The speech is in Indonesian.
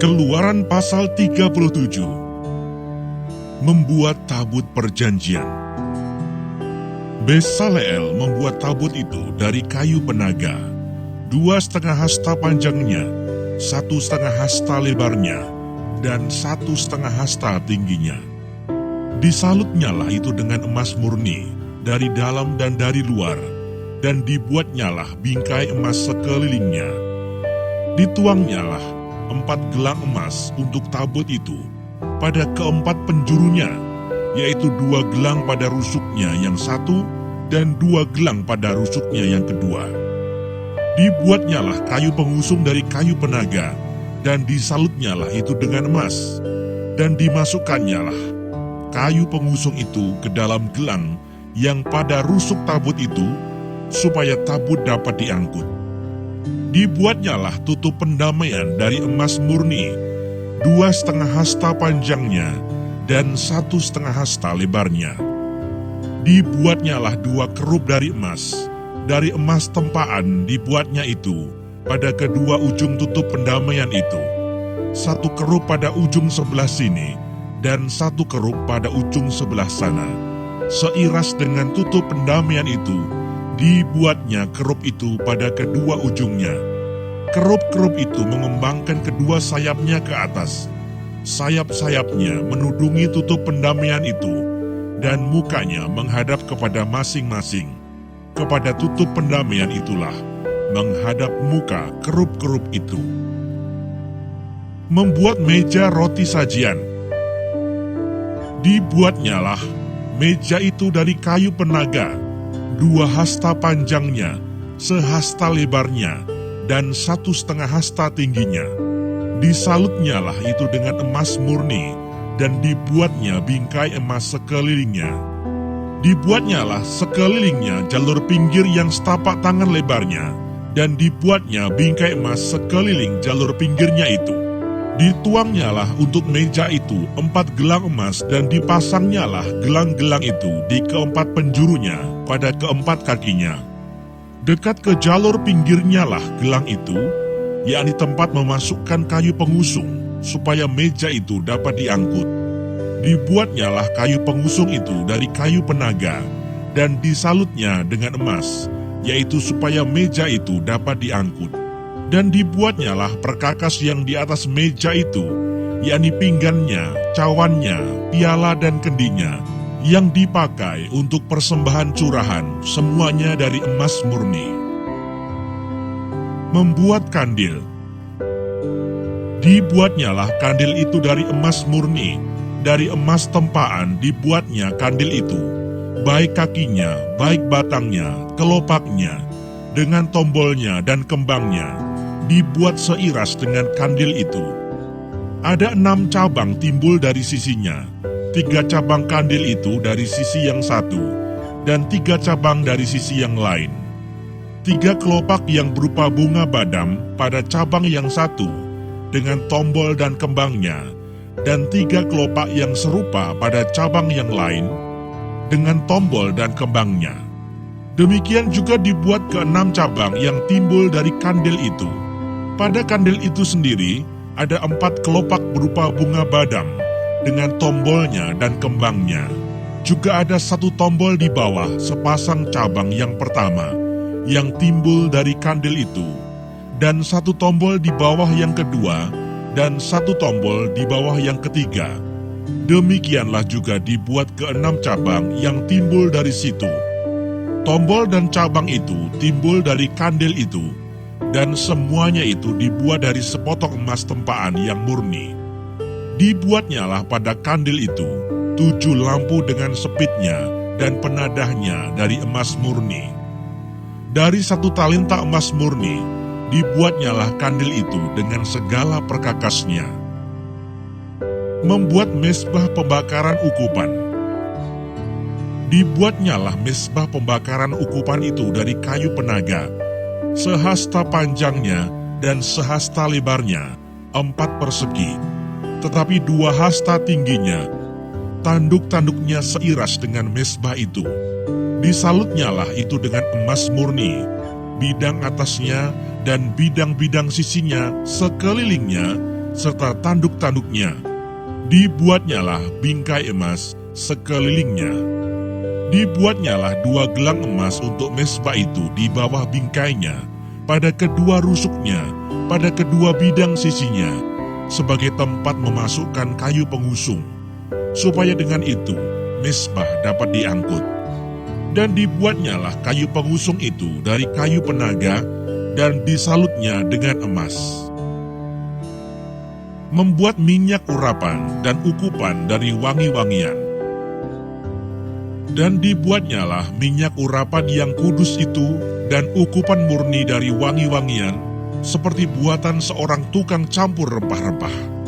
Keluaran pasal 37. Membuat tabut perjanjian. Besaleel membuat tabut itu dari kayu penaga, 2,5 hasta panjangnya, 1,5 hasta lebarnya, dan 1,5 hasta tingginya. Disalutnyalah itu dengan emas murni, dari dalam dan dari luar, dan dibuatnyalah bingkai emas sekelilingnya. Dituangnyalah 4 gelang emas untuk tabut itu pada keempat penjurunya, yaitu 2 gelang pada rusuknya yang satu dan 2 gelang pada rusuknya yang kedua. Dibuatnyalah kayu pengusung dari kayu penaga, dan disalutnyalah itu dengan emas, dan dimasukannyalah kayu pengusung itu ke dalam gelang yang pada rusuk tabut itu, supaya tabut dapat diangkut. Dibuatnyalah tutup pendamaian dari emas murni, 2,5 hasta panjangnya dan 1,5 hasta lebarnya. Dibuatnyalah 2 kerup dari emas tempaan dibuatnya itu pada kedua ujung tutup pendamaian itu, 1 kerup pada ujung sebelah sini dan 1 kerup pada ujung sebelah sana. Seiras dengan tutup pendamaian itu, dibuatnya kerup itu pada kedua ujungnya. Kerup-kerup itu mengembangkan kedua sayapnya ke atas. Sayap-sayapnya menudungi tutup pendamaian itu, dan mukanya menghadap kepada masing-masing. Kepada tutup pendamaian itulah menghadap muka kerup-kerup itu. Membuat meja roti sajian. Dibuatnyalah meja itu dari kayu penaga, 2 hasta panjangnya, sehasta lebarnya, dan 1,5 hasta tingginya. Disalutnyalah itu dengan emas murni, dan dibuatnya bingkai emas sekelilingnya. Dibuatnyalah sekelilingnya jalur pinggir yang setapak tangan lebarnya, dan dibuatnya bingkai emas sekeliling jalur pinggirnya itu. Dituangnyalah untuk meja itu 4 gelang emas, dan dipasangnyalah gelang-gelang itu di keempat penjurunya pada keempat kakinya. Dekat ke jalur pinggirnya lah gelang itu, yakni tempat memasukkan kayu pengusung, supaya meja itu dapat diangkut. Dibuatnyalah kayu pengusung itu dari kayu penaga, dan disalutnya dengan emas, yaitu supaya meja itu dapat diangkut. Dan dibuatnyalah perkakas yang di atas meja itu, yakni pinggannya, cawannya, piala dan kendinya, yang dipakai untuk persembahan curahan, semuanya dari emas murni. Membuat kandil. Dibuatnyalah kandil itu dari emas murni, dari emas tempaan dibuatnya kandil itu, baik kakinya, baik batangnya, kelopaknya, dengan tombolnya dan kembangnya, dibuat seiras dengan kandil itu. Ada 6 cabang timbul dari sisinya, 3 cabang kandil itu dari sisi yang satu, dan 3 cabang dari sisi yang lain. 3 kelopak yang berupa bunga badam pada cabang yang satu, dengan tombol dan kembangnya, dan 3 kelopak yang serupa pada cabang yang lain, dengan tombol dan kembangnya. Demikian juga dibuat ke-6 cabang yang timbul dari kandil itu. Pada kandil itu sendiri, ada 4 kelopak berupa bunga badam, dengan tombolnya dan kembangnya. Juga ada 1 tombol di bawah sepasang cabang yang pertama, yang timbul dari kandil itu, dan 1 tombol di bawah yang kedua, dan 1 tombol di bawah yang ketiga. Demikianlah juga dibuat ke-6 cabang yang timbul dari situ. Tombol dan cabang itu timbul dari kandil itu, dan semuanya itu dibuat dari sepotong emas tempaan yang murni. Dibuatnyalah pada kandil itu 7 lampu dengan sepitnya dan penadahnya dari emas murni. Dari 1 talenta emas murni, dibuatnyalah kandil itu dengan segala perkakasnya. Membuat mezbah pembakaran ukupan. Dibuatnyalah mezbah pembakaran ukupan itu dari kayu penaga, sehasta panjangnya dan sehasta lebarnya, 4 persegi, tetapi 2 hasta tingginya. Tanduk-tanduknya seiras dengan mezbah itu. Disalutnyalah itu dengan emas murni, bidang atasnya dan bidang-bidang sisinya sekelilingnya serta tanduk-tanduknya. Dibuatnyalah bingkai emas sekelilingnya. Dibuatnyalah 2 gelang emas untuk mezbah itu di bawah bingkainya, pada kedua rusuknya, pada kedua bidang sisinya, sebagai tempat memasukkan kayu pengusung, supaya dengan itu mezbah dapat diangkut. Dan dibuatnyalah kayu pengusung itu dari kayu penaga, dan disalutnya dengan emas. Membuat minyak urapan dan ukupan dari wangi-wangian. Dan dibuatnyalah minyak urapan yang kudus itu dan ukupan murni dari wangi-wangian, seperti buatan seorang tukang campur rempah-rempah.